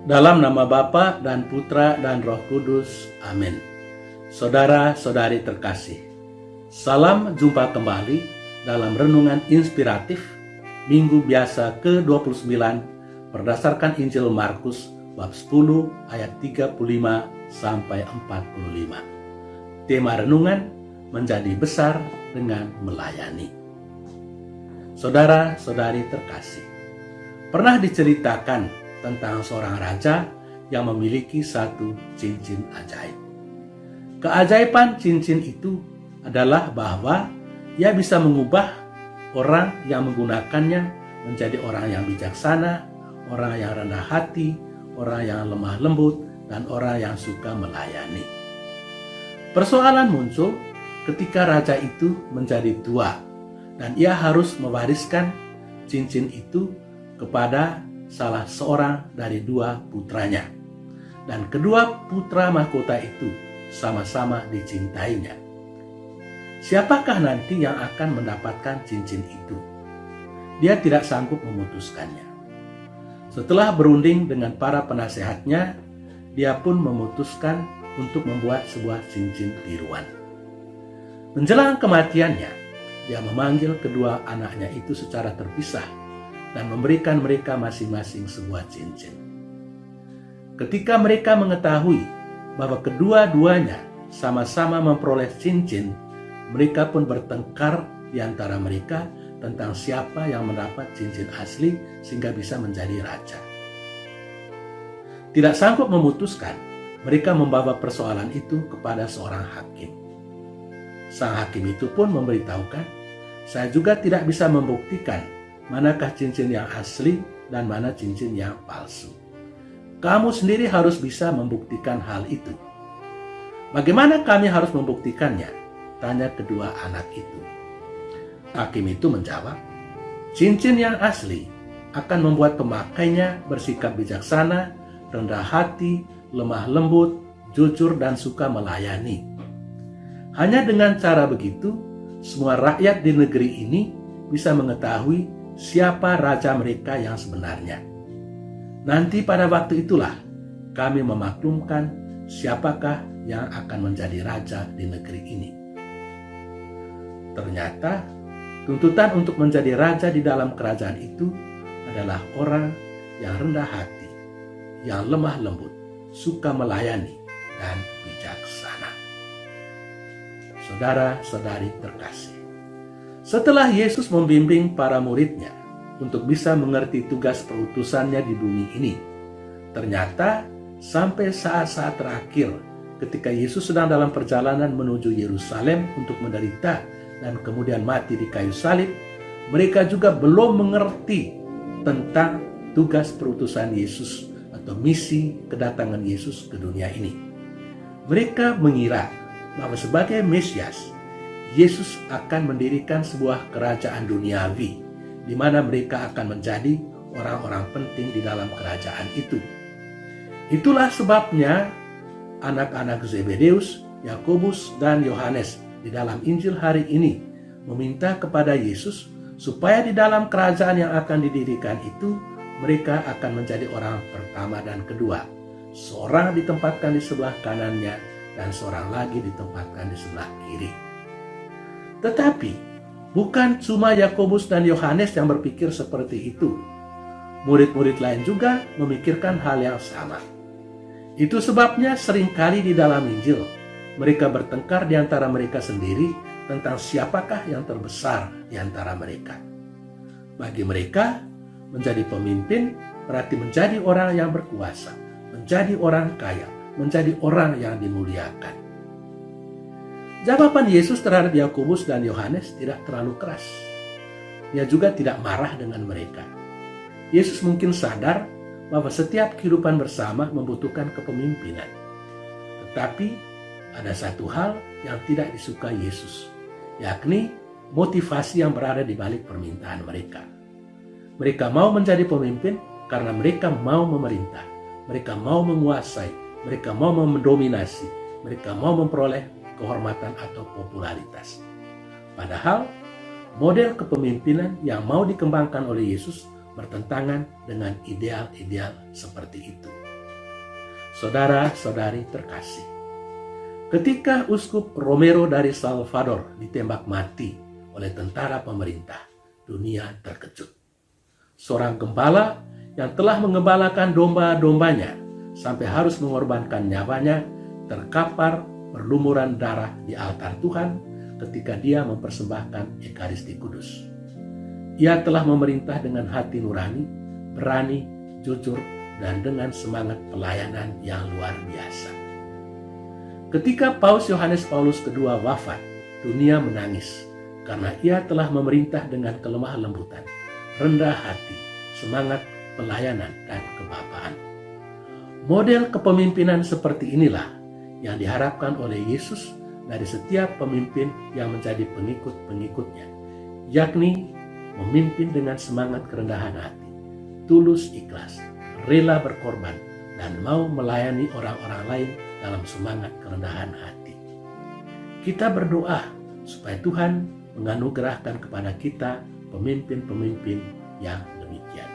Dalam nama Bapa dan Putra dan Roh Kudus. Amin. Saudara-saudari terkasih, salam jumpa kembali dalam renungan inspiratif Minggu Biasa ke-29 berdasarkan Injil Markus bab 10 ayat 35 sampai 45. Tema renungan menjadi besar dengan melayani. Saudara-saudari terkasih, pernah diceritakan tentang seorang raja yang memiliki satu cincin ajaib. Keajaiban cincin itu adalah bahwa ia bisa mengubah orang yang menggunakannya menjadi orang yang bijaksana, orang yang rendah hati, orang yang lemah lembut, dan orang yang suka melayani. Persoalan muncul ketika raja itu menjadi tua dan ia harus mewariskan cincin itu kepada salah seorang dari dua putranya. Dan kedua putra mahkota itu sama-sama dicintainya. Siapakah nanti yang akan mendapatkan cincin itu? Dia tidak sanggup memutuskannya. Setelah berunding dengan para penasehatnya, dia pun memutuskan untuk membuat sebuah cincin tiruan. Menjelang kematiannya, dia memanggil kedua anaknya itu secara terpisah dan memberikan mereka masing-masing sebuah cincin. Ketika mereka mengetahui bahwa kedua-duanya sama-sama memperoleh cincin, mereka pun bertengkar di antara mereka tentang siapa yang mendapat cincin asli sehingga bisa menjadi raja. Tidak sanggup memutuskan, mereka membawa persoalan itu kepada seorang hakim. Sang hakim itu pun memberitahukan, "Saya juga tidak bisa membuktikan manakah cincin yang asli dan mana cincin yang palsu. Kamu sendiri harus bisa membuktikan hal itu." "Bagaimana kami harus membuktikannya?" tanya kedua anak itu. Hakim itu menjawab, "Cincin yang asli akan membuat pemakainya bersikap bijaksana, rendah hati, lemah lembut, jujur, dan suka melayani. Hanya dengan cara begitu, semua rakyat di negeri ini bisa mengetahui siapa raja mereka yang sebenarnya. Nanti pada waktu itulah kami memaklumkan siapakah yang akan menjadi raja di negeri ini." Ternyata tuntutan untuk menjadi raja di dalam kerajaan itu adalah orang yang rendah hati, yang lemah lembut, suka melayani, dan bijaksana. Saudara-saudari terkasih, setelah Yesus membimbing para muridnya untuk bisa mengerti tugas perutusannya di bumi ini, ternyata sampai saat-saat terakhir ketika Yesus sedang dalam perjalanan menuju Yerusalem untuk menderita dan kemudian mati di kayu salib, mereka juga belum mengerti tentang tugas perutusan Yesus atau misi kedatangan Yesus ke dunia ini. Mereka mengira bahwa sebagai Mesias, Yesus akan mendirikan sebuah kerajaan duniawi di mana mereka akan menjadi orang-orang penting di dalam kerajaan itu. Itulah sebabnya anak-anak Zebedeus, Yakobus, dan Yohanes di dalam Injil hari ini meminta kepada Yesus supaya di dalam kerajaan yang akan didirikan itu mereka akan menjadi orang pertama dan kedua. Seorang ditempatkan di sebelah kanannya dan seorang lagi ditempatkan di sebelah kiri. Tetapi bukan cuma Yakobus dan Yohanes yang berpikir seperti itu. Murid-murid lain juga memikirkan hal yang sama. Itu sebabnya seringkali di dalam Injil mereka bertengkar di antara mereka sendiri tentang siapakah yang terbesar di antara mereka. Bagi mereka, menjadi pemimpin berarti menjadi orang yang berkuasa, menjadi orang kaya, menjadi orang yang dimuliakan. Jawaban Yesus terhadap Yakobus dan Yohanes tidak terlalu keras. Dia juga tidak marah dengan mereka. Yesus mungkin sadar bahwa setiap kehidupan bersama membutuhkan kepemimpinan. Tetapi ada satu hal yang tidak disukai Yesus, yakni motivasi yang berada di balik permintaan mereka. Mereka mau menjadi pemimpin karena mereka mau memerintah, mereka mau menguasai, mereka mau mendominasi, mereka mau memperoleh kehormatan atau popularitas. Padahal model kepemimpinan yang mau dikembangkan oleh Yesus bertentangan dengan ideal-ideal seperti itu. Saudara-saudari terkasih, ketika Uskup Romero dari Salvador ditembak mati oleh tentara pemerintah, dunia terkejut. Seorang gembala yang telah mengembalakan domba-dombanya sampai harus mengorbankan nyawanya terkapar berlumuran darah di altar Tuhan ketika dia mempersembahkan Ekaristi Kudus. Ia telah memerintah dengan hati nurani, berani, jujur, dan dengan semangat pelayanan yang luar biasa. Ketika Paus Yohanes Paulus II wafat, dunia menangis karena ia telah memerintah dengan kelemah lembutan, rendah hati, semangat pelayanan, dan kebapaan. Model kepemimpinan seperti inilah yang diharapkan oleh Yesus dari setiap pemimpin yang menjadi pengikut-pengikutnya, yakni memimpin dengan semangat kerendahan hati, tulus ikhlas, rela berkorban, dan mau melayani orang-orang lain dalam semangat kerendahan hati. Kita berdoa supaya Tuhan menganugerahkan kepada kita pemimpin-pemimpin yang demikian.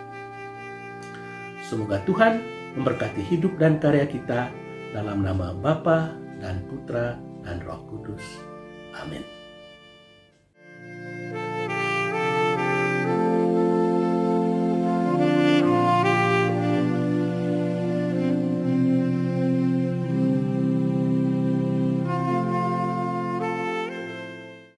Semoga Tuhan memberkati hidup dan karya kita dalam nama Bapa dan Putra dan Roh Kudus. Amin.